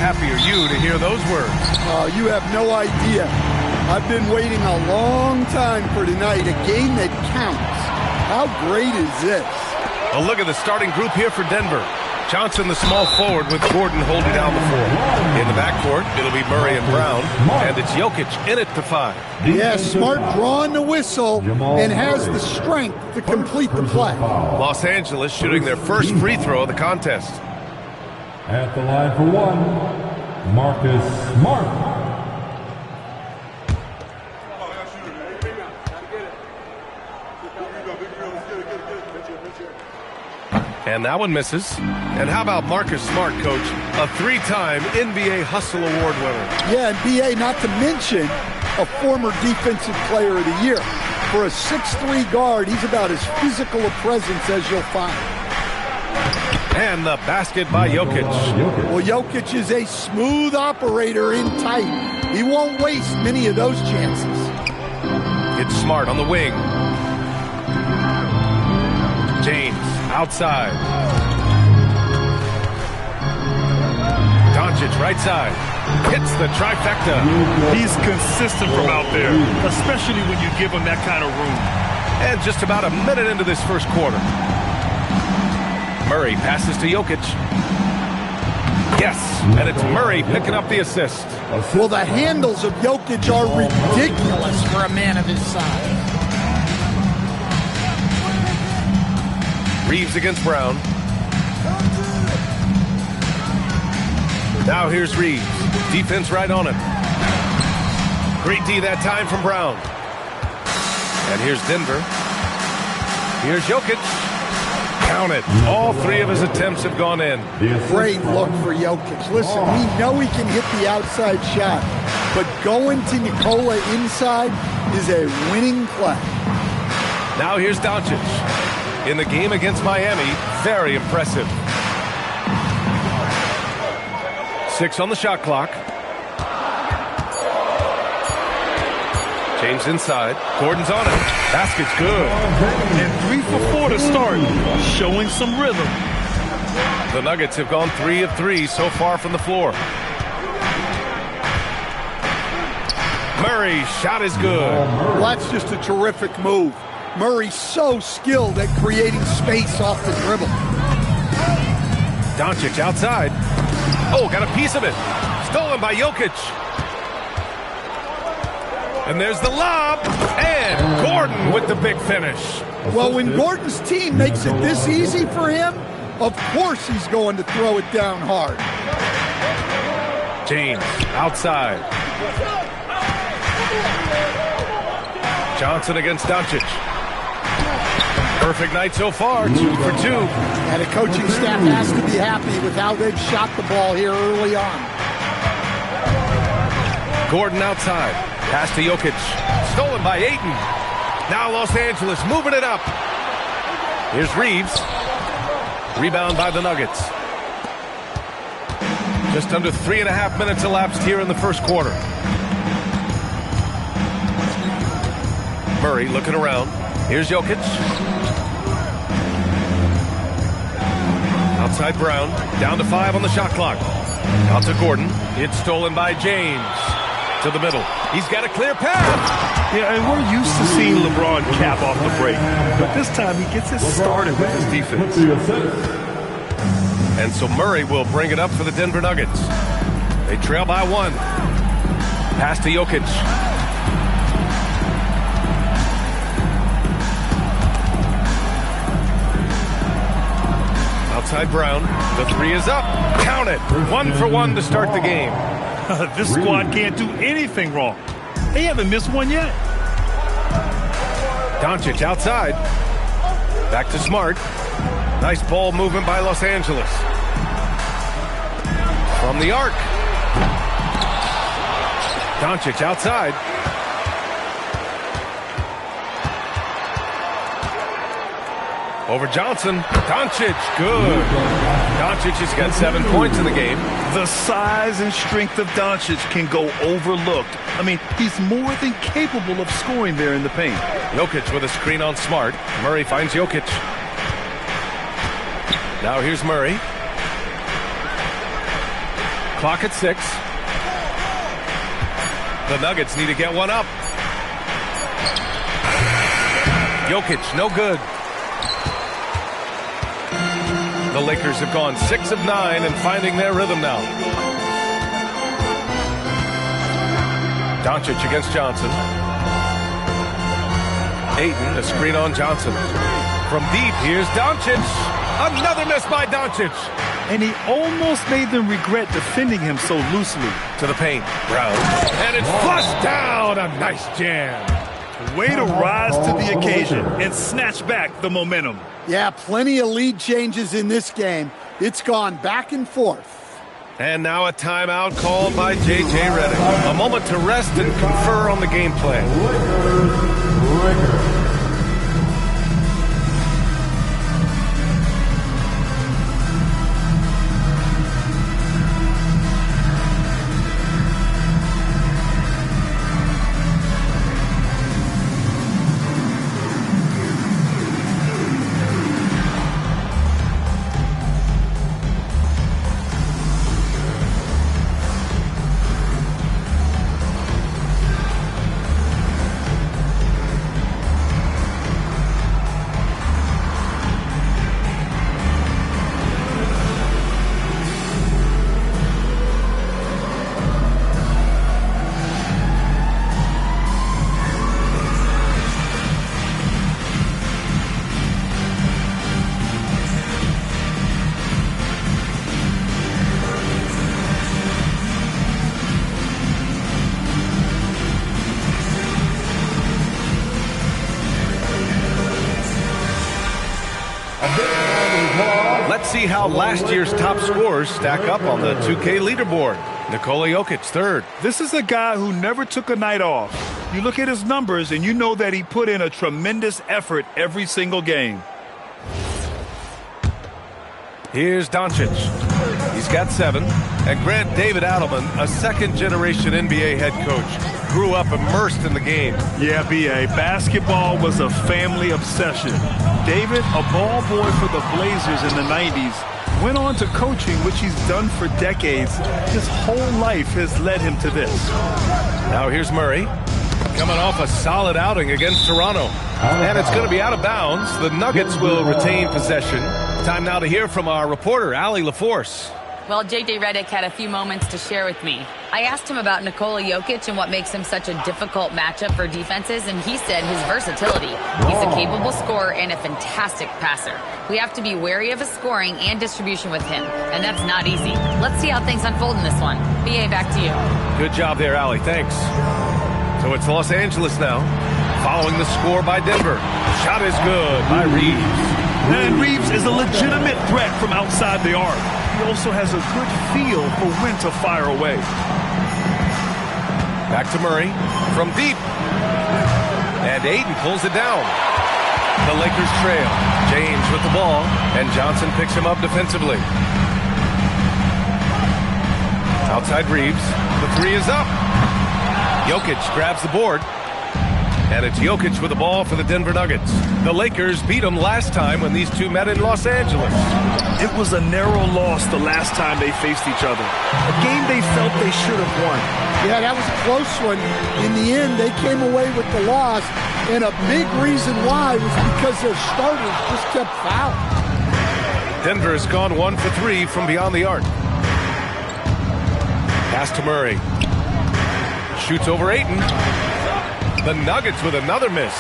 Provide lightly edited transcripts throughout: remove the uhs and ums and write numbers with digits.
happy are you to hear those words? You have no idea. I've been waiting a long time for tonight, a game that counts. How great is this? A look at the starting group here for Denver. Johnson, the small forward, with Gordon holding down the four. In the backcourt, it'll be Murray and Brown, and it's Jokic in it to 5. Yeah, Smart drawing the whistle and has the strength to complete the play. Los Angeles shooting their first free throw of the contest. At the line for 1, Marcus Smart. And that one misses. And how about Marcus Smart, Coach? A 3-time NBA Hustle Award winner. Yeah, and B.A., not to mention a former Defensive Player of the Year. For a 6'3" guard, he's about as physical a presence as you'll find. And the basket by Jokic. Well, Jokic is a smooth operator in tight. He won't waste many of those chances. It's Smart on the wing. James outside. Doncic right side. Hits the trifecta. He's consistent from out there, especially when you give him that kind of room. And just about a minute into this first quarter. Murray passes to Jokic. Yes, and it's Murray picking up the assist. Well, the handles of Jokic are ridiculous for a man of his size. Reeves against Brown. Now here's Reeves. Defense right on him. Great D that time from Brown. And here's Denver. Here's Jokic. Count it. All 3 of his attempts have gone in. Great look for Jokic. Listen, we know he can hit the outside shot, but going to Nikola inside is a winning play. Now here's Doncic. In the game against Miami, very impressive. 6 on the shot clock. James inside. Gordon's on it. Basket's good. And 3 for 4 to start, showing some rhythm. The Nuggets have gone 3 of 3 so far from the floor. Murray, shot is good. Well, that's just a terrific move. Murray's so skilled at creating space off the dribble. Doncic outside. Oh, got a piece of it. Stolen by Jokic. And there's the lob. And Gordon with the big finish. Well, when Gordon's team makes it this easy for him, of course he's going to throw it down hard. James outside. Johnson against Doncic. Perfect night so far, 2 for 2. And the coaching staff has to be happy with how they've shot the ball here early on. Gordon outside. Pass to Jokic. Stolen by Ayton. Now Los Angeles moving it up. Here's Reeves. Rebound by the Nuggets. Just under 3.5 minutes elapsed here in the first quarter. Murray looking around. Here's Jokic. Outside Brown. Down to 5 on the shot clock. Out to Gordon. It's stolen by James. To the middle. He's got a clear path. Yeah, and we're used to seeing LeBron cap off the break. But this time he gets it started with his defense. And so Murray will bring it up for the Denver Nuggets. They trail by 1. Pass to Jokic. Outside Brown. The 3 is up. Count it. 1 for 1 to start the game. This squad can't do anything wrong. They haven't missed one yet. Doncic outside. Back to Smart. Nice ball movement by Los Angeles. From the arc. Doncic outside. Over Johnson. Doncic, good. Doncic has got 7 points in the game. The size and strength of Doncic can go overlooked. I mean, he's more than capable of scoring there in the paint. Jokic with a screen on Smart. Murray finds Jokic. Now here's Murray. Clock at 6. The Nuggets need to get one up. Jokic, no good. The Lakers have gone 6 of 9 and finding their rhythm now. Doncic against Johnson. Ayton, a screen on Johnson. From deep, here's Doncic. Another miss by Doncic. And he almost made them regret defending him so loosely. To the paint, Brown. And it's flushed down. A nice jam. Way to rise to the occasion and snatch back the momentum. Yeah, plenty of lead changes in this game. It's gone back and forth. And now a timeout called by J.J. Redick. A moment to rest and confer on the game plan. Let's see how last year's top scorers stack up on the 2K leaderboard. Nikola Jokic, third. This is a guy who never took a night off. You look at his numbers and you know that he put in a tremendous effort every single game. Here's Doncic. He's got 7. And Grant David Adelman, a second-generation NBA head coach, grew up immersed in the game. Yeah, B.A., basketball was a family obsession. David, a ball boy for the Blazers in the 90s, went on to coaching, which he's done for decades. His whole life has led him to this. Now here's Murray, coming off a solid outing against Toronto. And it's going to be out of bounds. The Nuggets will retain possession. Time now to hear from our reporter, Allie LaForce. Well, J.J. Redick had a few moments to share with me. I asked him about Nikola Jokic and what makes him such a difficult matchup for defenses, and he said his versatility. He's a capable scorer and a fantastic passer. We have to be wary of his scoring and distribution with him, and that's not easy. Let's see how things unfold in this one. B.A., back to you. Good job there, Allie. Thanks. So it's Los Angeles now, following the score by Denver. Shot is good by Reeves. And Reeves is a legitimate threat from outside the arc. He also has a good feel for when to fire away. Back to Murray from deep. And Ayton pulls it down. The Lakers trail. James with the ball, and Johnson picks him up defensively. Outside Reeves. The 3 is up. Jokic grabs the board. And it's Jokic with the ball for the Denver Nuggets. The Lakers beat them last time when these two met in Los Angeles. It was a narrow loss the last time they faced each other. A game they felt they should have won. Yeah, that was a close one. In the end, they came away with the loss, and a big reason why was because their starters just kept fouling. Denver has gone 1 for 3 from beyond the arc. Pass to Murray. Shoots over Ayton. The Nuggets with another miss.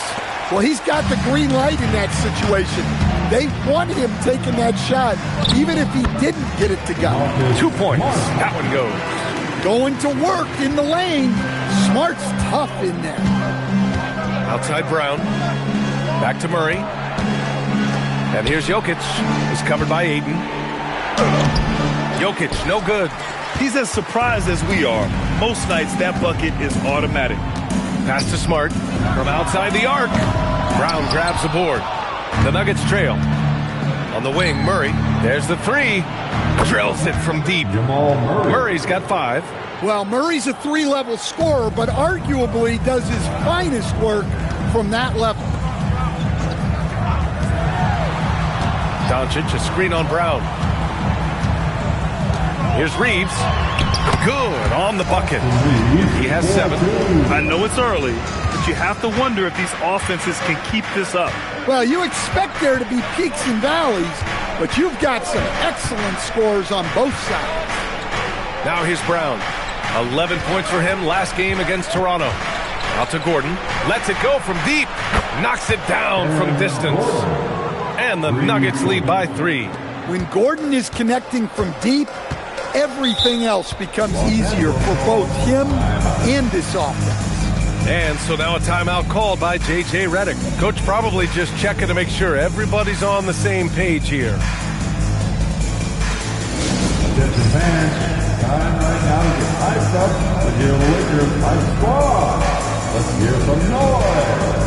Well, he's got the green light in that situation. They want him taking that shot, even if he didn't get it to go. 2 points. That one goes. Going to work in the lane. Smart's tough in there. Outside Brown. Back to Murray. And here's Jokic. He's covered by Ayton. Jokic, no good. He's as surprised as we are. Most nights, that bucket is automatic. Pass to Smart from outside the arc. Brown grabs the board. The Nuggets trail. On the wing, Murray. There's the 3. Drills it from deep. Murray's got 5. Well, Murray's a 3-level scorer, but arguably does his finest work from that level. Doncic, a screen on Brown. Here's Reeves. Good on the bucket. He has 7. I know it's early, but you have to wonder if these offenses can keep this up. Well, you expect there to be peaks and valleys, but you've got some excellent scores on both sides. Now here's Brown. 11 points for him last game against Toronto. Out to Gordon. Lets it go from deep. Knocks it down from distance. And the Nuggets lead by 3. When Gordon is connecting from deep, everything else becomes easier for both him and this offense. And so now a timeout called by J.J. Redick. Coach probably just checking to make sure everybody's on the same page here. Attention fans, time right now to get hyped up with your Lakers hype squad. Let's hear some noise.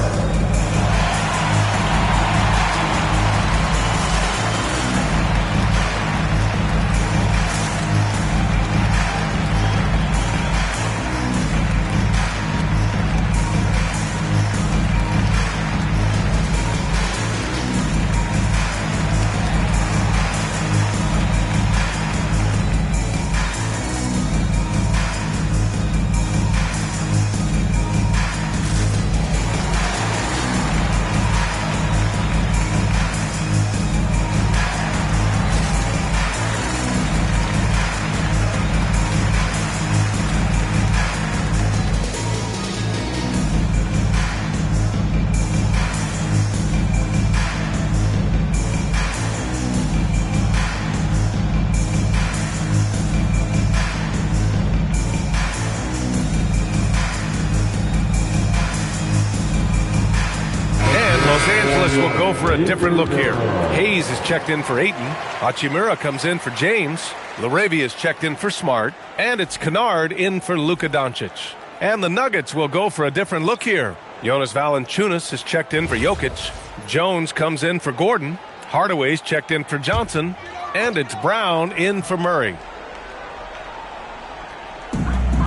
Will go for a different look here. Hayes is checked in for Ayton. Hachimura comes in for James. Laravia is checked in for Smart. And it's Kunad in for Luka Doncic. And the Nuggets will go for a different look here. Jonas Valanciunas is checked in for Jokic. Jones comes in for Gordon. Hardaway's checked in for Johnson. And it's Brown in for Murray.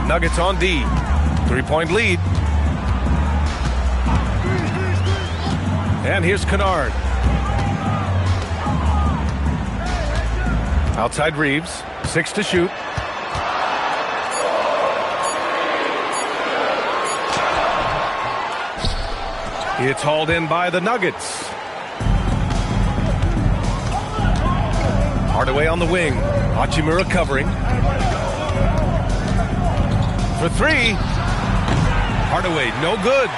Nuggets on D. 3-point lead. And here's Kunad. Outside Reeves. 6 to shoot. It's hauled in by the Nuggets. Hardaway on the wing. Hachimura covering. For 3. Hardaway, no good.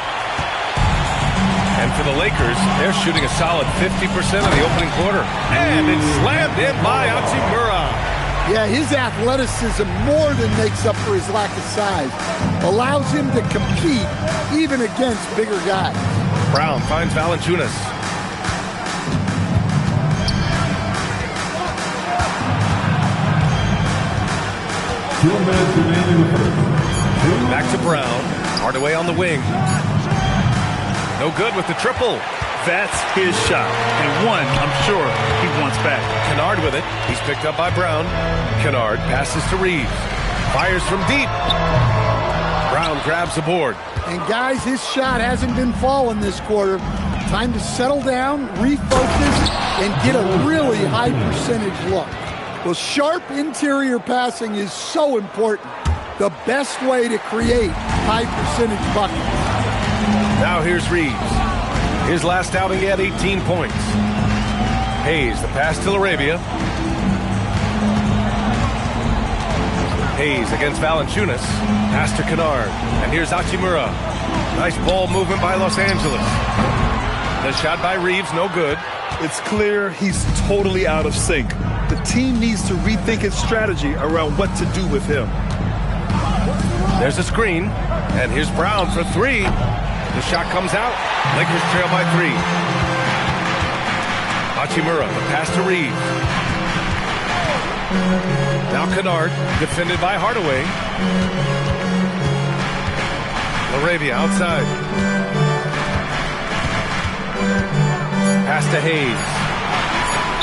And for the Lakers, they're shooting a solid 50% of the opening quarter. And it's slammed in by Hachimura. Yeah, his athleticism more than makes up for his lack of size. Allows him to compete even against bigger guys. Brown finds Valanciunas. Back to Brown. Hardaway on the wing. No good with the triple. That's his shot. And one, I'm sure, he wants back. Kunad with it. He's picked up by Brown. Kunad passes to Reeves. Fires from deep. Brown grabs the board. And guys, his shot hasn't been falling this quarter. Time to settle down, refocus, and get a really high percentage look. Well, sharp interior passing is so important. The best way to create high percentage buckets. Now here's Reeves. His last outing, he had 18 points. Hayes, the pass to Laravia. Hayes against Valanciunas. Pass to Kunad. And here's Hachimura. Nice ball movement by Los Angeles. The shot by Reeves, no good. It's clear he's totally out of sync. The team needs to rethink its strategy around what to do with him. There's a screen. And here's Brown for 3. The shot comes out. Lakers trail by 3. Hachimura, the pass to Reeves. Now Kunad, defended by Hardaway. Laravia outside. Pass to Hayes.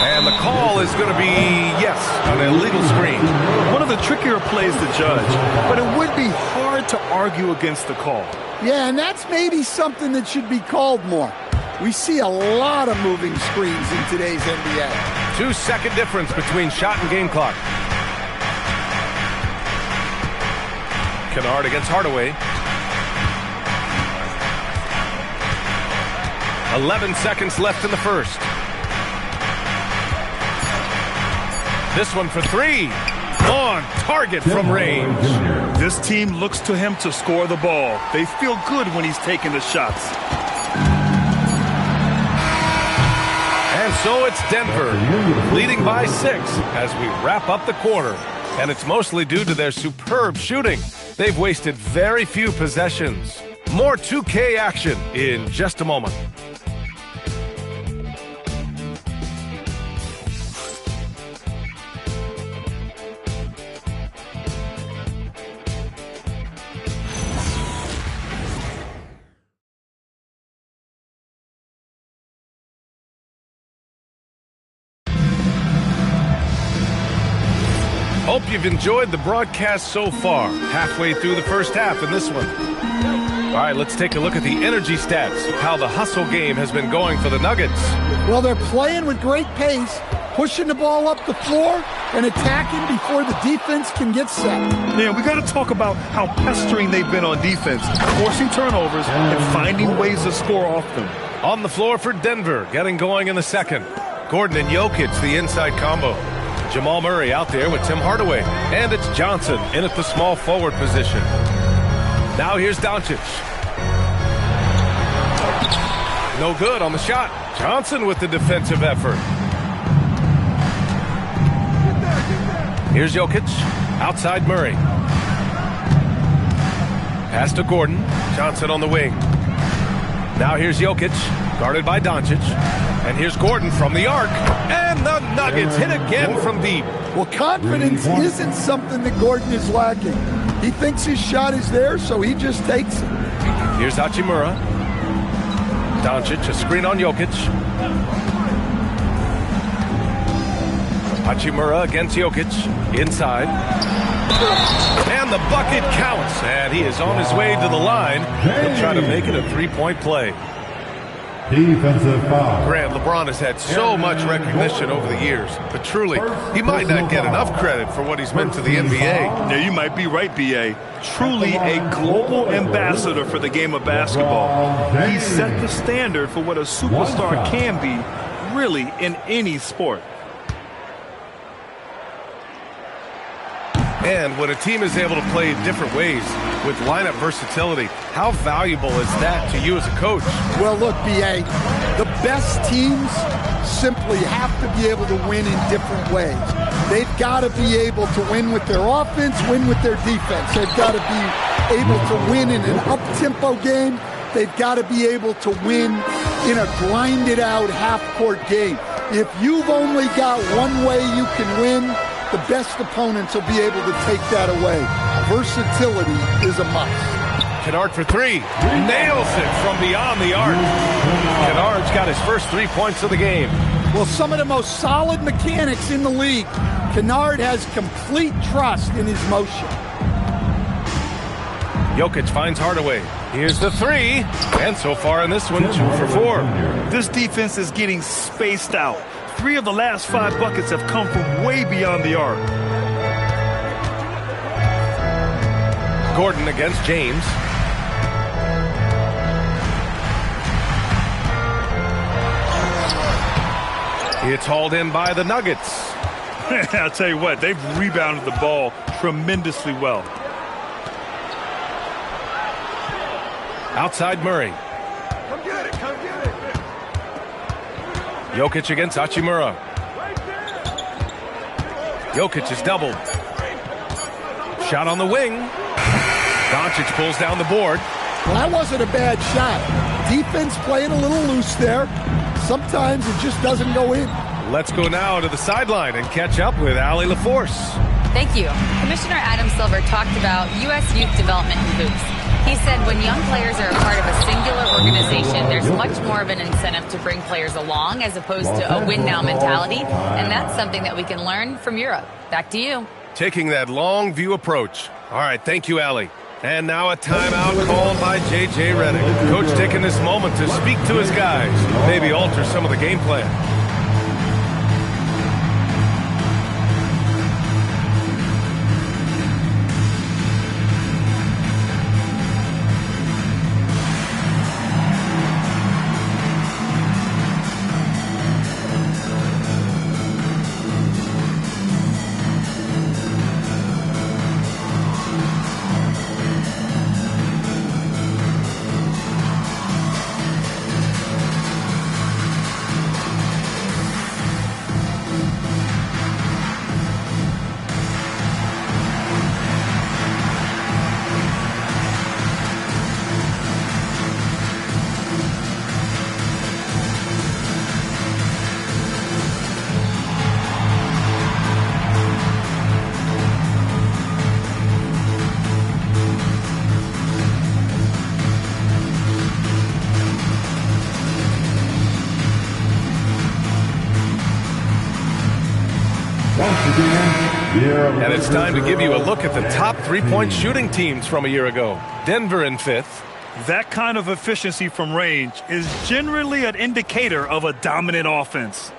And the call is going to be, yes, an illegal screen. One of the trickier plays to judge, but it would be hard to argue against the call. Yeah, and that's maybe something that should be called more. We see a lot of moving screens in today's NBA. 2-second difference between shot and game clock. Kunad against Hardaway. 11 seconds left in the first. This one for three. On target from range. This team looks to him to score the ball. They feel good when he's taking the shots. And so it's Denver, leading by 6 as we wrap up the quarter. And it's mostly due to their superb shooting. They've wasted very few possessions. More 2K action in just a moment. Hope you've enjoyed the broadcast so far. Halfway through the first half in this one. All right, let's take a look at the energy stats, how the hustle game has been going for the Nuggets. Well, they're playing with great pace, pushing the ball up the floor and attacking before the defense can get set. Yeah, we got to talk about how pestering they've been on defense, forcing turnovers and finding ways to score off them. On the floor for Denver, getting going in the second. Gordon and Jokic, the inside combo. Jamal Murray out there with Tim Hardaway. And it's Johnson in at the small forward position. Now here's Doncic. No good on the shot. Johnson with the defensive effort. Here's Jokic. Outside Murray. Pass to Gordon. Johnson on the wing. Now here's Jokic. Guarded by Doncic. And here's Gordon from the arc. And the Nuggets hit again from deep. Well, confidence isn't something that Gordon is lacking. He thinks his shot is there, so he just takes it. Here's Hachimura. Doncic, a screen on Jokic. Hachimura against Jokic. Inside. And the bucket counts. And he is on his way to the line. He'll try to make it a three-point play. Defensive foul. Grant, LeBron has had so much recognition over the years, but truly, he might not get enough credit for what he's meant to the NBA. Yeah, you might be right, B.A. Truly a global ambassador for the game of basketball. He set the standard for what a superstar can be, really, in any sport. And when a team is able to play different ways with lineup versatility, how valuable is that to you as a coach? Well, look, B.A., the best teams simply have to be able to win in different ways. They've got to be able to win with their offense, win with their defense. They've got to be able to win in an up-tempo game. They've got to be able to win in a grinded-out half-court game. If you've only got one way you can win, the best opponents will be able to take that away. Versatility is a must. Kunad for three. Nails it from beyond the arc. Kennard's got his first 3 points of the game. Well, some of the most solid mechanics in the league. Kunad has complete trust in his motion. Jokic finds Hardaway. Here's the three. And so far in this one, 2 for 4. This defense is getting spaced out. 3 of the last 5 buckets have come from way beyond the arc. Gordon against James. It's hauled in by the Nuggets. I'll tell you what, they've rebounded the ball tremendously well. Outside Murray. Come get it, come get it. Jokic against Hachimura. Jokic is doubled. Shot on the wing. Doncic pulls down the board. Well, that wasn't a bad shot. Defense playing a little loose there. Sometimes it just doesn't go in. Let's go now to the sideline and catch up with Allie LaForce. Thank you. Commissioner Adam Silver talked about U.S. youth development in hoops. He said when young players are a part of a singular organization, there's much more of an incentive to bring players along as opposed to a win-now mentality, and that's something that we can learn from Europe. Back to you. Taking that long view approach. All right, thank you, Allie. And now a timeout called by J.J. Redick. Coach taking this moment to speak to his guys, maybe alter some of the game plan. And it's time to give you a look at the top three-point shooting teams from a year ago. Denver in 5th. That kind of efficiency from range is generally an indicator of a dominant offense.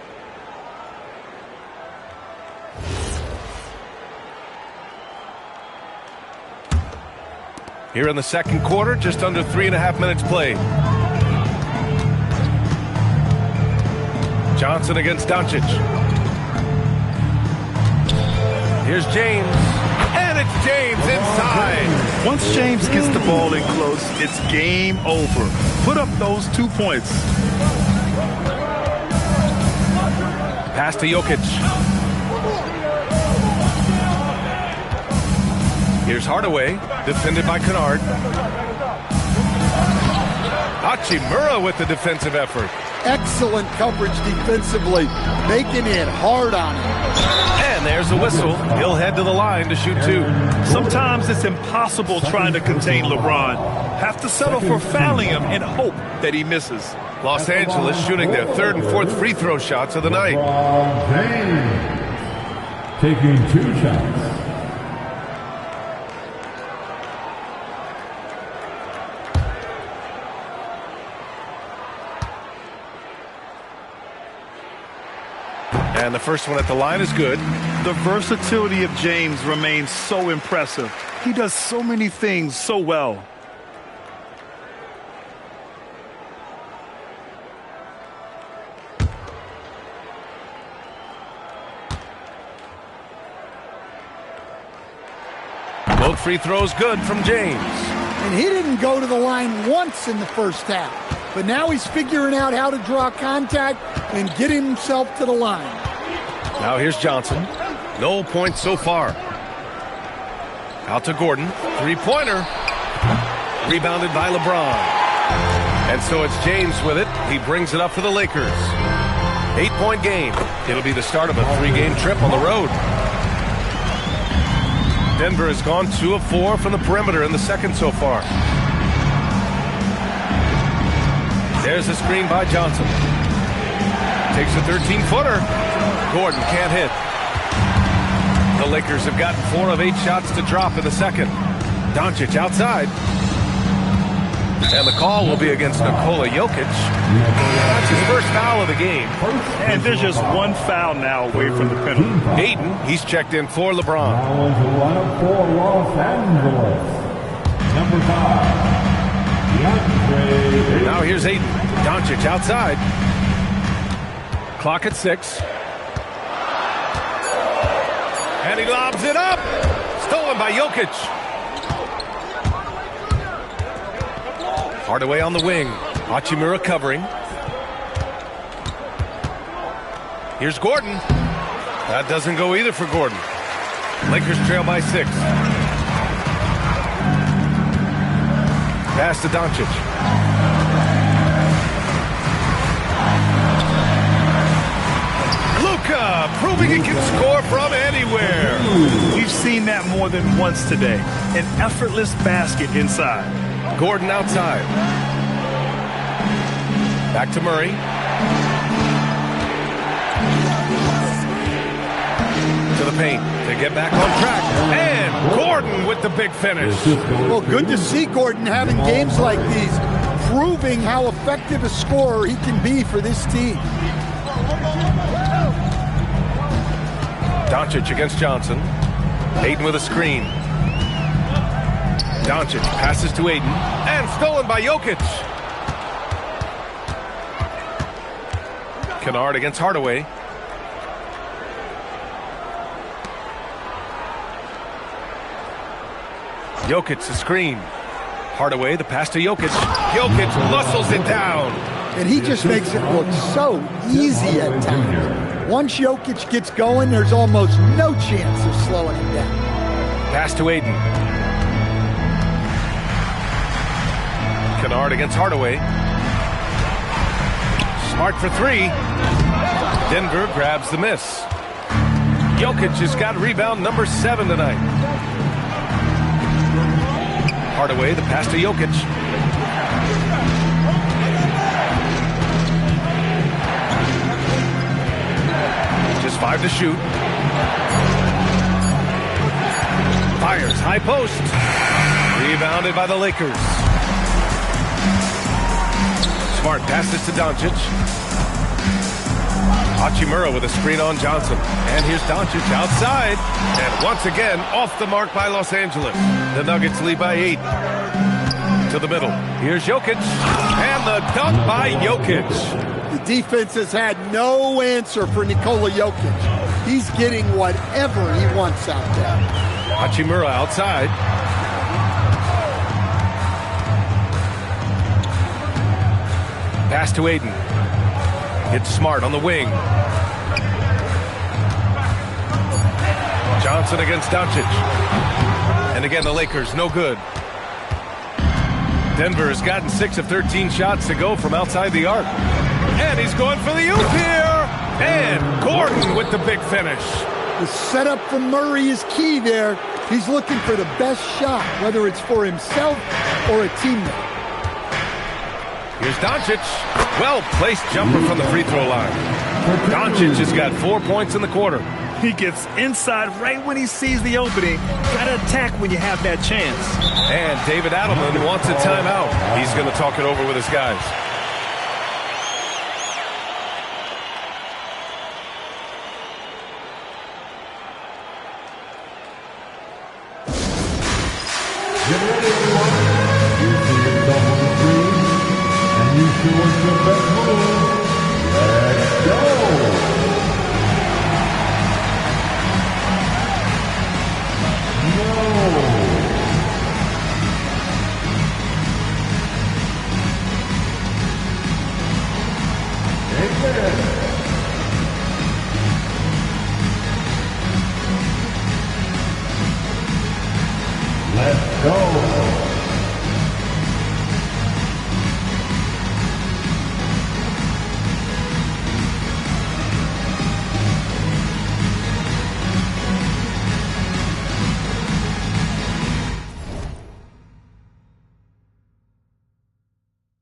Here in the second quarter, just under 3.5 minutes played. Johnson against Doncic. Here's James. And it's James inside. Once James gets the ball in close, it's game over. Put up those 2 points. Pass to Jokic. Here's Hardaway, defended by Kunad. Hachimura with the defensive effort. Excellent coverage defensively, making it hard on him. And there's a whistle. He'll head to the line to shoot 2. Sometimes it's impossible trying to contain LeBron. Have to settle for fouling him and hope that he misses. Los Angeles shooting their 3rd and 4th free throw shots of the night. James taking 2 shots. And the first one at the line is good. The versatility of James remains so impressive. He does so many things so well. Both free throws good from James. And he didn't go to the line once in the first half. But now he's figuring out how to draw contact and get himself to the line. Now here's Johnson. No points so far. Out to Gordon. Three-pointer. Rebounded by LeBron. And so it's James with it. He brings it up for the Lakers. 8-point game. It'll be the start of a 3-game trip on the road. Denver has gone 2 of 4 from the perimeter in the second so far. There's a screen by Johnson. Takes a 13-footer. Gordon can't hit. The Lakers have gotten 4 of 8 shots to drop in the second. Doncic outside. And the call will be against Nikola Jokic. That's his first foul of the game. And there's just 1 foul now away from the penalty. Ayton, he's checked in for LeBron. Now is the lineup for Los Angeles. Number 5, DeAndre. Now here's Ayton. Doncic outside. Clock at 6. And he lobs it up. Stolen by Jokic. Hardaway on the wing. Hachimura covering. Here's Gordon. That doesn't go either for Gordon. Lakers trail by 6. Pass to Doncic. Proving he can score from anywhere. We've seen that more than once today. An effortless basket inside. Gordon outside. Back to Murray. To the paint. They get back on track. And Gordon with the big finish. Well, good to see Gordon having games like these, proving how effective a scorer he can be for this team. Doncic against Johnson. Ayton with a screen. Doncic passes to Ayton. And stolen by Jokic. Kunad against Hardaway. Jokic the screen. Hardaway the pass to Jokic. Jokic muscles it down. And he just makes it look so easy at times. Once Jokic gets going, there's almost no chance of slowing him down. Pass to Ayton. Kunad against Hardaway. Smart for 3. Denver grabs the miss. Jokic has got rebound number 7 tonight. Hardaway, the pass to Jokic. Just 5 to shoot. Fires high post. Rebounded by the Lakers. Smart passes to Doncic. Hachimura with a screen on Johnson. And here's Doncic outside. And once again, off the mark by Los Angeles. The Nuggets lead by 8. To the middle. Here's Jokic. And the dunk by Jokic. The defense has had no answer for Nikola Jokic. He's getting whatever he wants out there. Hachimura outside. Pass to Aiden. It's Smart on the wing. Johnson against Doncic. And again, the Lakers, no good. Denver has gotten 6 of 13 shots to go from outside the arc. And he's going for the oop here. And Gordon with the big finish. The setup from Murray is key there. He's looking for the best shot, whether it's for himself or a teammate. Here's Doncic. Well-placed jumper from the free throw line. Doncic has got 4 points in the quarter. He gets inside right when he sees the opening. Got to attack when you have that chance. And David Adelman wants a timeout. He's going to talk it over with his guys. Get ready, everyone. You see yourself on the screen, and you see what's your best move. Let's go. Let's go.